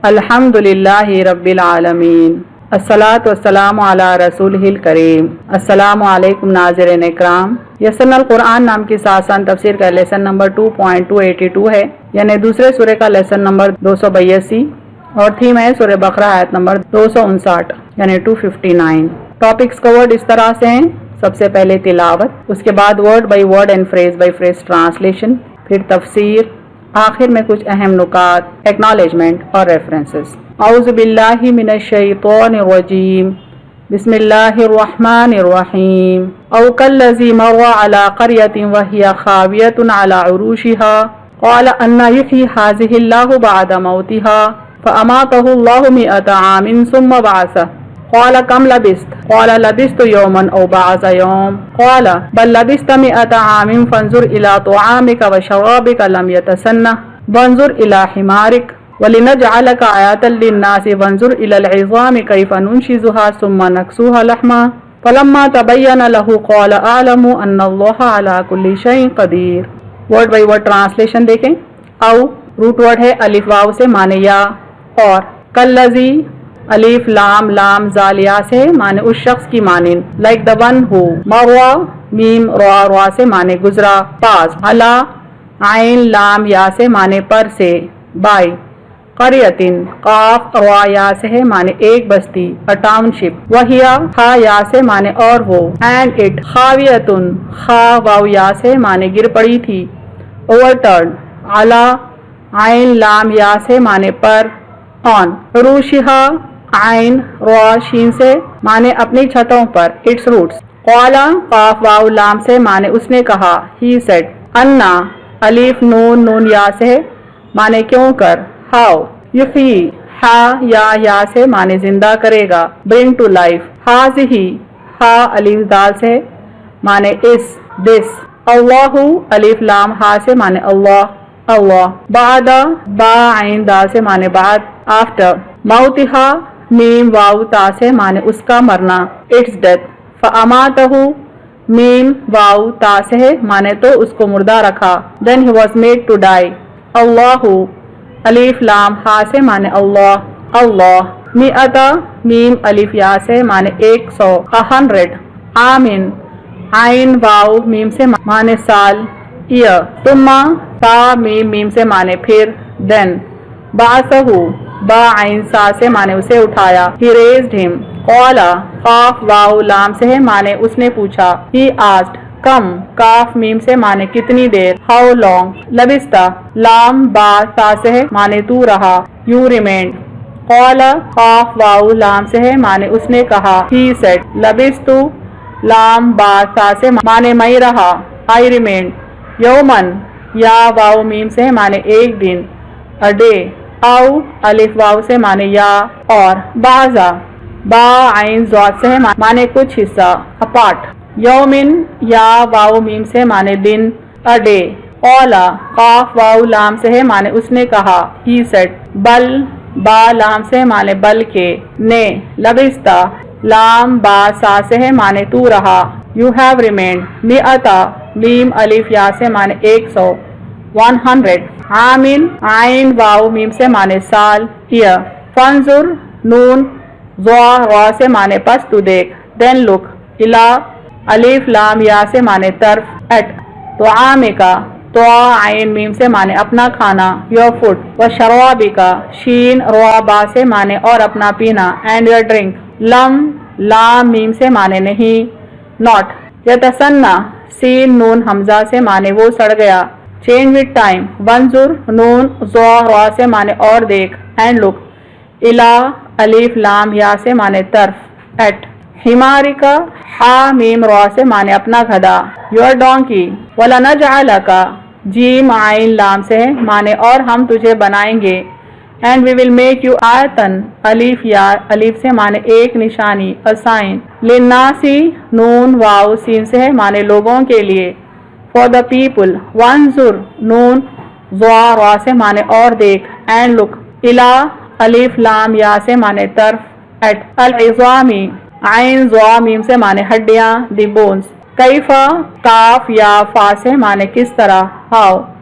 الحمدللہ رب العالمین، الصلاۃ والسلام علی رسولہ الکریم۔ السلام علیکم ناظرین اکرام۔ یسرنا القرآن نام کی آسان تفسیر کا لیسن نمبر 2.282 ہے، یعنی دوسرے سورہ کا لیسن نمبر 282 اور تھیم ہے سورہ بقرہ آیت نمبر 259 یعنی 259۔ ٹاپکس کورڈ اس طرح سے ہیں: سب سے پہلے تلاوت، اس کے بعد word by word and phrase by phrase translation, پھر تفسیر، آخر میں کچھ اہم نکات، ایکنالجمنٹ اور ریفرنسز۔ اعوذ باللہ من الشیطان الرجیم، بسم اللہ الرحمن الرحیم۔ او کالذی مر علی قریۃ وہی خاویۃ علی عروشها قال انا یحیی ہذہ اللہ بعد موتها فاماتہ اللہ 100 عام ثم بعثہ قال کم لبثت قال لبثت یوما او بعض یوم قال بل لبثت 100 عام فانظر الى طعامك وشرابك لم يتسنه وانظر الى حمارك ولنجعلك آیۃ للناس وانظر الى العظام کیف ننشزها ثم نکسوها لحما فلما تبین له قال اعلم ان اللہ علی کل شیء قدیر۔ ورڈ بائی ورڈ ٹرانسلیشن دیکھیں۔ او روٹ ورڈ ہے الف واو سے معنی یا اور، کالذی الف لام لام زال یا سے معنی اس شخص کی مانند، لائک دا ون ہو، مروا میم را را سے معنی گزرا، پاس، علا عین لام یا سے معنی پر سے، بائی، قریتن قاف را یا سے ہے معنی ایک بستی، a township، وہیا خا یا سے معنی اور وہ، اینڈ اٹ خاویتن خا واو یا سے معنی گر پڑی تھی، overturned، علا عین لام یا سے معنی پر، on، عروشہا عین را شین سے معنی اپنی چھتوں پر، its roots، قالا قاف واو لام سے معنی اس نے کہا، he said، انا الف نون نون یا سے معنی کیوں کر، how، یحیی ہا یا سے معنی زندہ کرے گا، bring to life، ہاذہ ہا الف دال سے معنی اس، this، اللہ الف لام ہا سے معنی اللہ، اللہ، بعد با عین دال سے معنی بعد، after، موتہا میم واو تا سے معنی اس کا مرنا، its death، فاماتہ میم واو تا سے معنی تو اس کو مردہ رکھا، then he was made to die، اللہ الف لام ہا سے معنی اللہ، اللہ، 100 میم الف یا سے معنی 100، 100، آمین عین واو میم سے معنی سال، ایئر، ثم تا میم میم سے معنی پھر، then، بعثہ با عین سا سے معنی اسے اٹھایا، he raised him، قال قاف واو لام سے معنی اس نے پوچھا، he asked، کم کاف میم سے معنی کتنی دیر، how long، لبثتا لام با سا سے معنی تو رہا، you remained، قال قاف واو لام سے معنی اس نے کہا، he said، لبثتو لام با سا سے معنی میں رہا، I remained، یومن یا واو میم سے معنی ایک دن، a day، او الف واو سے معنی یا اور، بعضا با عین ذات سے معنی کچھ حصہ، اپارٹ، یومن یا واو میم سے معنی دن، a day، قولا قاف واو لام سے معنی اس نے کہا، he said، بل با لام سے معنی بل کے، نے، لبثتا لام با سا سے معنی تو رہا، you have remained، 100 میم الف یا سے معنی 100، 100، عامن عین واو میم سے معنی سال، ایئر، فانظر نون ضا را سے معنی پس تو دیکھ، then look، الا الف لام یا سے معنی طرف، ایٹ، طعامکا تو عین میم سے معنی اپنا کھانا، your food، وشرابکا شین را با سے معنی اور اپنا پینا، and your drink، لم لام میم سے معنی نہیں، not، یتسنہ سین نون حمزہ سے معنی وہ سڑ گیا، change with time، وانظر نون ضا را سے معنی اور دیکھ، and look، الا الف لام یا سے معنی طرف، ایٹ، حمارکا ہا میم را سے معنی اپنا گدھا، your donkey، ولنجعلکا جیم عین لام سے معنی اور ہم تجھے بنائیں گے، and we will make you آیتن الف یا الف سے معنی ایک نشانی، a sign، للناسی نون واو سین سے معنی لوگوں کے لیے، for the people، وانظر نون ضا را سے معنی اور دیکھ، and look، الا الف لام یا سے معنی طرف، ایٹ، العظامی عین ضا میم سے معنی ہڈیاں، دی بونس، کیفا کاف یا فا سے معنی کس طرح، how,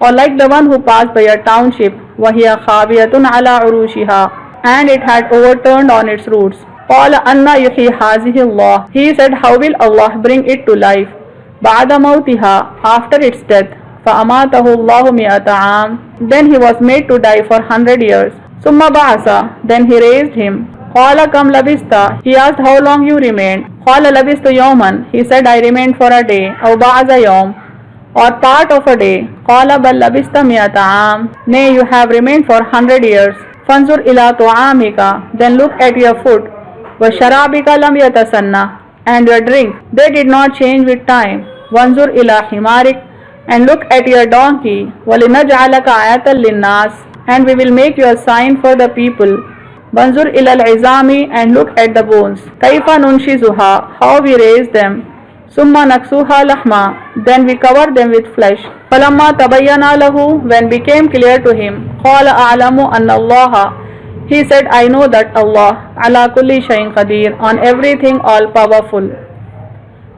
or like the one who passed by a township, وَهِيَ خَاوِيَةٌ عَلَى عُرُوشِهَا, and it had overturned on its roots. قَالَ أَنَّ يُحْيِي هَٰذِهِ اللَّهُ, he said, how will Allah bring it to life? بَعْدَ مَوْتِهَا, after its death. فَأَمَاتَهُ اللَّهُ مِئَةَ عَامٍ, then he was made to die for 100 years. ثُمَّ بَعَثَ, then he raised him. قَالَ كَمْ لَبِثْتَ, he asked how long you remained. قَالَ لَبِثْتُ يَوْمًا, he said I remained for a day. أَوْ بَعْضَ يَوْمٍ, or part of a day. قَالَ بَلْ لَبِثْتَ مِئَةَ عَامٍ, nay you have remained for 100 years. فَانْظُرْ إِلَى طُعَامِكَ, then look at your food. وَشَرَابِكَ لَمْ يَتَسَنَّهْ, and your drink, they did not change with time. وَانْظُرْ إِلَى حِمَارِكَ, and look at your donkey. وَلِنَجْعَلَكَ آيَةً لِلنَّاسِ, and we will make you a sign for the people. وَانْظُرْ إِلَى الْعِظَامِ, and look at the bones. كَيْفَ نُنْشِزُهَا, how we raise them. Summa naksuha lahma, then we covered them with flesh. Falamma tabayyana lahu, when became clear to him. Qala a'lamu anna Allah, he said I know that Allah ala kulli shay'in qadir, on everything all powerful.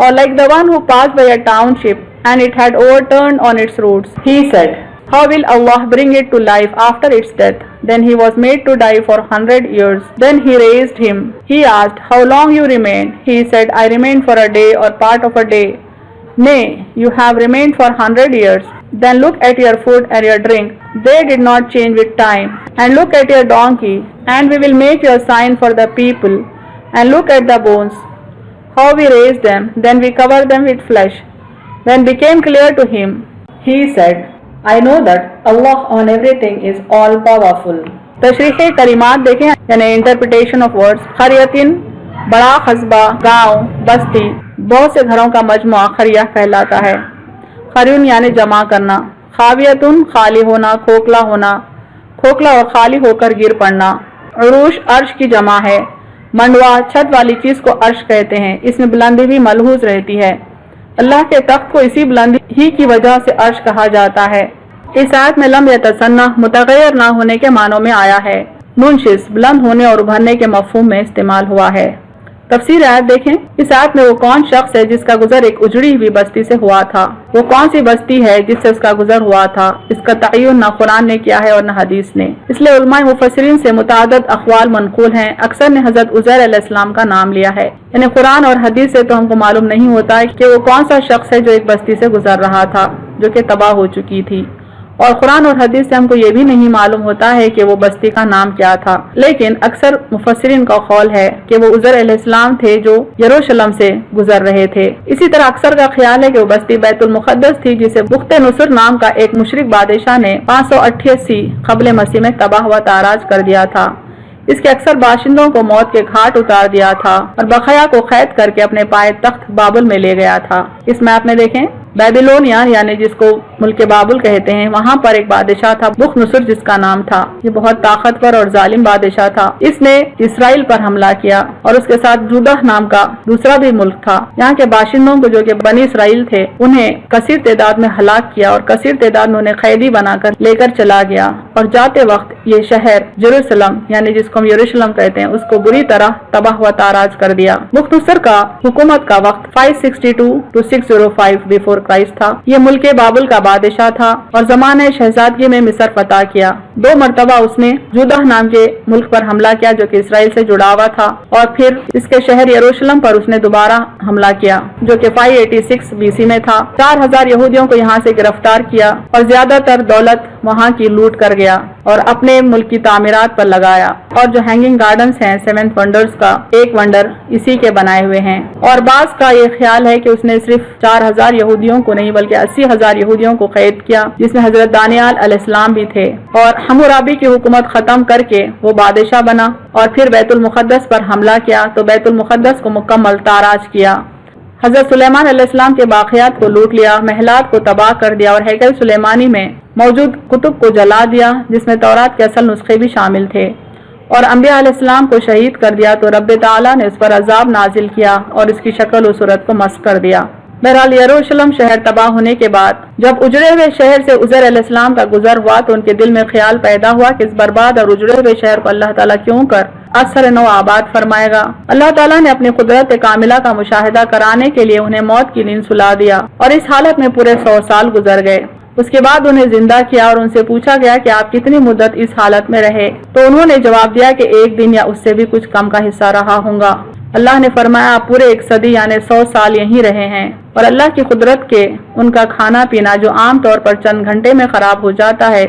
Or like the one who passed by a township and it had overturned on its roots. He said, how will Allah bring it to life after its death? Then he was made to die for 100 years. Then he raised him. He asked, how long you remained? He said, I remained for a day or part of a day. Nay, you have remained for 100 years. Then look at your food and your drink. They did not change with time. And look at your donkey, and we will make you a sign for the people. And look at the bones, how we raised them. Then we covered them with flesh. When became clear to him, he said, I know that Allah on everything is all powerful. تشریح کلمات دیکھیں یعنی interpretation of words. قریتن بڑا قصبہ، گاؤں، بستی، بہت سے گھروں کا مجموعہ قریہ کہلاتا ہے. قریون یعنی جمع کرنا. خاویتن خالی ہونا، کھوکھلا ہونا، کھوکھلا اور خالی ہو کر گر پڑنا. عروش عرش کی جمع ہے. منڈوا چھت والی چیز کو عرش کہتے ہیں، اس میں بلندی بھی ملحوظ رہتی ہے. اللہ کے تخت کو اسی بلندی ہی کی وجہ سے عرش کہا جاتا ہے. اس آیت میں لم یتسنہ متغیر نہ ہونے کے معنوں میں آیا ہے. منشز بلند ہونے اور ابھرنے کے مفہوم میں استعمال ہوا ہے. تفسیر آیت دیکھیں. اس آیت میں وہ کون شخص ہے جس کا گزر ایک اجڑی ہوئی بستی سے ہوا تھا؟ وہ کون سی بستی ہے جس سے اس کا گزر ہوا تھا؟ اس کا تعین نہ قرآن نے کیا ہے اور نہ حدیث نے. اس لیے علماء مفسرین سے متعدد اقوال منقول ہیں. اکثر نے حضرت عزیر علیہ السلام کا نام لیا ہے. یعنی قرآن اور حدیث سے تو ہم کو معلوم نہیں ہوتا ہے کہ وہ کون سا شخص ہے جو ایک بستی سے گزر رہا تھا جو کہ تباہ ہو چکی تھی. اور قرآن اور حدیث سے ہم کو یہ بھی نہیں معلوم ہوتا ہے کہ وہ بستی کا نام کیا تھا. لیکن اکثر مفسرین کا قول ہے کہ وہ عزیر علیہ السلام تھے جو یروشلم سے گزر رہے تھے. اسی طرح اکثر کا خیال ہے کہ وہ بستی بیت المقدس تھی جسے بخت نصر نام کا ایک مشرک بادشاہ نے 588 قبل مسیح میں تباہ و تاراج کر دیا تھا. اس کے اکثر باشندوں کو موت کے گھاٹ اتار دیا تھا اور بقایا کو قید کر کے اپنے پائے تخت بابل میں لے گیا تھا. اس میپ میں دیکھیں بیبیلونیا یعنی جس کو ملک بابل کہتے ہیں، وہاں پر ایک بادشاہ تھا بخت نصر جس کا نام تھا. یہ بہت طاقتور اور ظالم بادشاہ تھا. اس نے اسرائیل پر حملہ کیا اور اس کے ساتھ جودہ نام کا دوسرا بھی ملک تھا. یہاں کے باشندوں کو جو کہ بنی اسرائیل تھے انہیں کثیر تعداد میں ہلاک کیا اور کثیر تعداد میں انہیں قیدی بنا کر لے کر چلا گیا. اور جاتے وقت یہ شہر یروشلم یعنی جس کو ہم یروشلم کہتے ہیں اس کو بری طرح تباہ و تاراج کر دیا. بخت نصر کا حکومت کا وقت 562 to 605 بیفور کرائسٹ تھا. یہ ملک بابل کا بادشاہ تھا اور زمانہ شہزادگی میں مصر فتح کیا. 2 مرتبہ اس نے جودہ نام کے ملک پر حملہ کیا جو کہ اسرائیل سے جڑا ہوا تھا اور پھر اس کے شہر یروشلم پر اس نے دوبارہ حملہ کیا جو کہ 586 BC میں تھا. 4000 یہودیوں کو یہاں سے گرفتار کیا اور زیادہ تر دولت وہاں کی لوٹ کر گیا اور اپنے ملک کی تعمیرات پر لگایا. اور جو ہینگنگ گارڈنز ہیں 7 ونڈرز کا ایک ونڈر اسی کے بنائے ہوئے ہیں. اور بعض کا یہ خیال ہے کہ اس نے صرف 4000 یہودیوں کو نہیں بلکہ 80,000 یہودیوں کو قید کیا جس میں حضرت دانیال علیہ السلام بھی تھے. اور حمورابی کی حکومت ختم کر کے وہ بادشاہ بنا اور پھر بیت المقدس پر حملہ کیا تو بیت المقدس کو مکمل تاراج کیا. حضرت سلیمان علیہ السلام کے باقیات کو لوٹ لیا، محلات کو تباہ کر دیا اور ہیکل سلیمانی میں موجود کتب کو جلا دیا جس میں تورات کے اصل نسخے بھی شامل تھے. اور انبیاء علیہ السلام کو شہید کر دیا تو رب تعالیٰ نے اس پر عذاب نازل کیا اور اس کی شکل و صورت کو مسخ کر دیا. بہرحال یروشلم شہر تباہ ہونے کے بعد جب اجڑے ہوئے شہر سے عزیر علیہ السلام کا گزر ہوا تو ان کے دل میں خیال پیدا ہوا کہ اس برباد اور اجڑے ہوئے شہر کو اللہ تعالیٰ کیوں کر اثر نو آباد فرمائے گا. اللہ تعالیٰ نے اپنی قدرت کاملہ کا مشاہدہ کرانے کے لیے انہیں موت کی نیند سلا دیا اور اس حالت میں پورے 100 سال گزر گئے. اس کے بعد انہیں زندہ کیا اور ان سے پوچھا گیا کہ آپ کتنی مدت اس حالت میں رہے تو انہوں نے جواب دیا کہ 1 دن یا اس سے بھی کچھ کم کا حصہ رہا ہوں گا. اللہ نے فرمایا آپ پورے 1 صدی یعنی 100 سال یہیں رہے ہیں. اور اللہ کی قدرت کے ان کا کھانا پینا جو عام طور پر چند گھنٹے میں خراب ہو جاتا ہے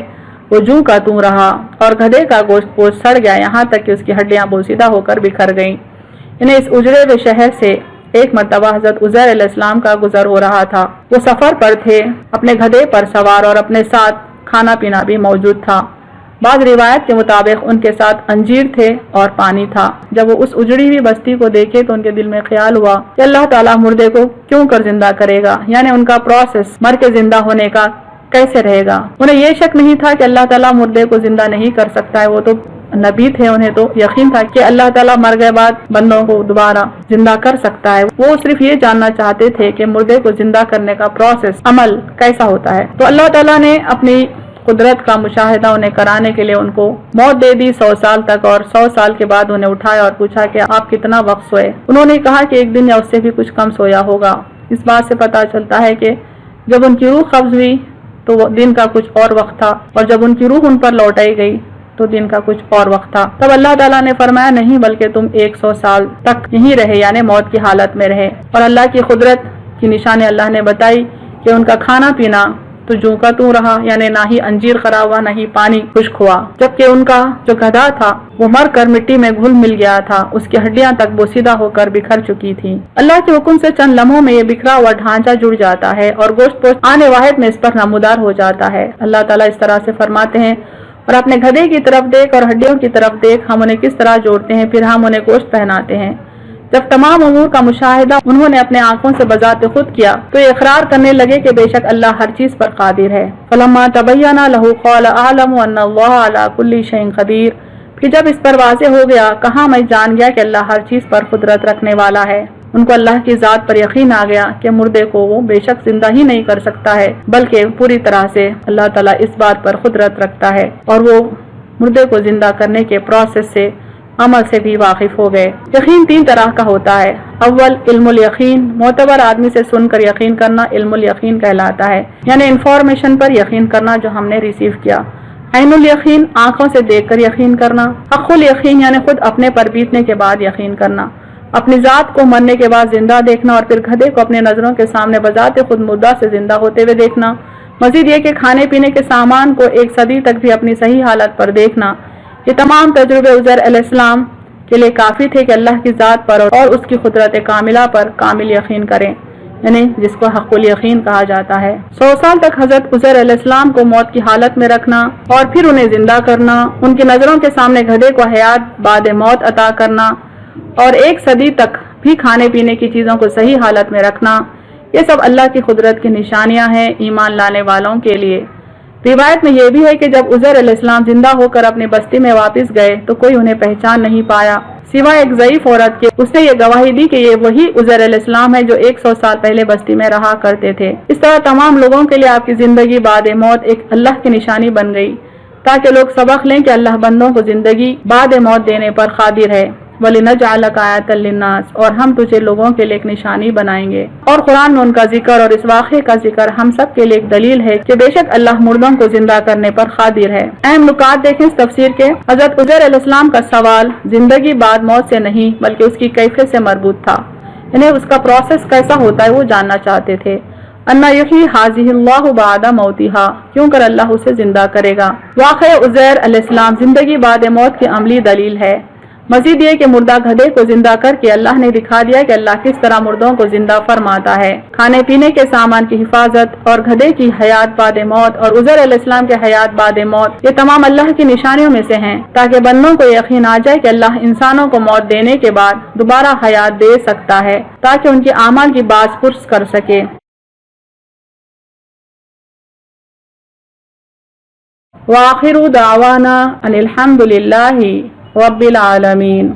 وہ جوں کا توں رہا اور گدھے کا گوشت پوش سڑ گیا یہاں تک کہ اس کی ہڈیاں بوسیدہ ہو کر بکھر گئیں. انہیں اس اجڑے ہوئے شہر سے ایک مرتبہ حضرت عزیر علیہ السلام کا گزر ہو رہا تھا. وہ سفر پر تھے اپنے گدھے پر سوار اور اپنے ساتھ کھانا پینا بھی موجود تھا. بعض روایت کے مطابق ان کے ساتھ انجیر تھے اور پانی تھا. جب وہ اس اجڑی ہوئی بستی کو دیکھے تو ان کے دل میں خیال ہوا کہ اللہ تعالیٰ مردے کو کیوں کر زندہ کرے گا، یعنی ان کا پروسیس مر کے زندہ ہونے کا کیسے رہے گا. انہیں یہ شک نہیں تھا کہ اللہ تعالیٰ مردے کو زندہ نہیں کر سکتا ہے، وہ تو نبی تھے، انہیں تو یقین تھا کہ اللہ تعالیٰ مر گئے بعد بندوں کو دوبارہ زندہ کر سکتا ہے. وہ صرف یہ جاننا چاہتے تھے کہ مردے کو زندہ کرنے کا پروسیس عمل کیسا ہوتا ہے. تو اللہ تعالیٰ نے اپنی قدرت کا مشاہدہ انہیں کرانے کے لیے ان کو موت دے دی 100 سال تک. اور 100 سال کے بعد انہیں اٹھایا اور پوچھا کہ آپ کتنا وقت سوئے. انہوں نے کہا کہ 1 دن یا اس سے بھی کچھ کم سویا ہوگا. اس بات سے پتہ چلتا ہے کہ جب ان کی روح قبض ہوئی تو وہ دن کا کچھ اور وقت تھا اور جب ان کی روح ان پر لوٹائی گئی تو دن کا کچھ اور وقت تھا. تب اللہ تعالیٰ نے فرمایا نہیں بلکہ تم 100 سال تک یہیں رہے، یعنی موت کی حالت میں رہے. اور اللہ کی قدرت کی نشانی اللہ نے بتائی کہ ان کا کھانا پینا تو جوں کا توں رہا، یعنی نہ ہی انجیر خراب ہوا نہ ہی پانی خشک ہوا. جبکہ ان کا جو گدھا تھا وہ مر کر مٹی میں گھل مل گیا تھا، اس کی ہڈیاں تک بوسیدہ ہو کر بکھر چکی تھی. اللہ کے حکم سے چند لمحوں میں یہ بکھرا ہوا ڈھانچہ جڑ جاتا ہے اور گوشت پوش آنے واحد میں اس پر نمودار ہو جاتا ہے. اللہ تعالیٰ اس طرح سے فرماتے ہیں اور اپنے گدھے کی طرف دیکھ اور ہڈیوں کی طرف دیکھ، ہم انہیں کس طرح جوڑتے ہیں، پھر ہم انہیں گوشت پہناتے ہیں۔ جب تمام امور کا مشاہدہ انہوں نے اپنے آنکھوں سے بذات خود کیا تو یہ اقرار کرنے لگے کہ بے شک اللہ ہر چیز پر قادر ہے۔ فلما تبین لہ قال اعلم ان اللہ علی کل شیء قدیر، پھر جب اس پر واضح ہو گیا، کہاں میں جان گیا کہ اللہ ہر چیز پر قدرت رکھنے والا ہے۔ ان کو اللہ کی ذات پر یقین آ گیا کہ مردے کو وہ بے شک زندہ ہی نہیں کر سکتا ہے، بلکہ پوری طرح سے اللہ تعالیٰ اس بات پر قدرت رکھتا ہے، اور وہ مردے کو زندہ کرنے کے پروسیس سے، عمل سے بھی واقف ہو گئے۔ یقین 3 طرح کا ہوتا ہے۔ اول علم الیقین، معتبر آدمی سے سن کر یقین کرنا علم الیقین کہلاتا ہے، یعنی انفارمیشن پر یقین کرنا جو ہم نے ریسیو کیا۔ عین الیقین، آنکھوں سے دیکھ کر یقین کرنا۔ حق الیقین، یعنی خود اپنے پر بیتنے کے بعد یقین کرنا، اپنی ذات کو مرنے کے بعد زندہ دیکھنا اور پھر گدھے کو اپنے نظروں کے سامنے بذات خود مردہ سے زندہ ہوتے ہوئے دیکھنا۔ مزید یہ کہ کھانے پینے کے سامان کو 1 صدی تک بھی اپنی صحیح حالت پر دیکھنا۔ یہ تمام تجربے عزیر علیہ السلام کے لیے کافی تھے کہ اللہ کی ذات پر اور اس کی قدرت کاملہ پر کامل یقین کریں، یعنی جس کو حق الیقین کہا جاتا ہے۔ 100 سال تک حضرت عزیر علیہ السلام کو موت کی حالت میں رکھنا اور پھر انہیں زندہ کرنا، ان کی نظروں کے سامنے گدھے کو حیات بعد موت عطا کرنا، اور 1 صدی تک بھی کھانے پینے کی چیزوں کو صحیح حالت میں رکھنا، یہ سب اللہ کی قدرت کی نشانیاں ہیں ایمان لانے والوں کے لیے۔ روایت میں یہ بھی ہے کہ جب عزیر علیہ السلام زندہ ہو کر اپنی بستی میں واپس گئے تو کوئی انہیں پہچان نہیں پایا سوائے ایک ضعیف عورت کے۔ اس نے یہ گواہی دی کہ یہ وہی عزیر علیہ السلام ہے جو 100 سال پہلے بستی میں رہا کرتے تھے۔ اس طرح تمام لوگوں کے لیے آپ کی زندگی بعد موت ایک اللہ کی نشانی بن گئی، تاکہ لوگ سبق لیں کہ اللہ بندوں کو زندگی بعد موت دینے پر قادر ہے۔ وَلِنَجْعَلَكَ آیَةً لِلنَّاسِ، اور ہم تجھے لوگوں کے لیے ایک نشانی بنائیں گے۔ اور قرآن میں ان کا ذکر اور اس واقعے کا ذکر ہم سب کے لیے ایک دلیل ہے کہ بے شک اللہ مردوں کو زندہ کرنے پر قادر ہے۔ اہم نکات دیکھیں اس تفسیر کے۔ حضرت عزیر علیہ السلام کا سوال زندگی بعد موت سے نہیں بلکہ اس کی کیفیت سے مربوط تھا، یعنی اس کا پروسیس کیسا ہوتا ہے وہ جاننا چاہتے تھے۔ انا یحیی ھذہ اللہ بعد موتہا، کیوں کر اللہ اسے زندہ کرے گا۔ واقعہ عزیر علیہ السلام زندگی بعد موت کی عملی دلیل ہے۔ مزید یہ کہ مردہ گدھے کو زندہ کر کے اللہ نے دکھا دیا کہ اللہ کس طرح مردوں کو زندہ فرماتا ہے۔ کھانے پینے کے سامان کی حفاظت اور گدھے کی حیات بعد موت اور عزیر علیہ السلام کے حیات بعد موت، یہ تمام اللہ کی نشانیوں میں سے ہیں، تاکہ بندوں کو یقین آ جائے کہ اللہ انسانوں کو موت دینے کے بعد دوبارہ حیات دے سکتا ہے، تاکہ ان کے اعمال کی باز پرس کر سکے۔ وآخر دعوانا ان الحمد للہ رب العالمین۔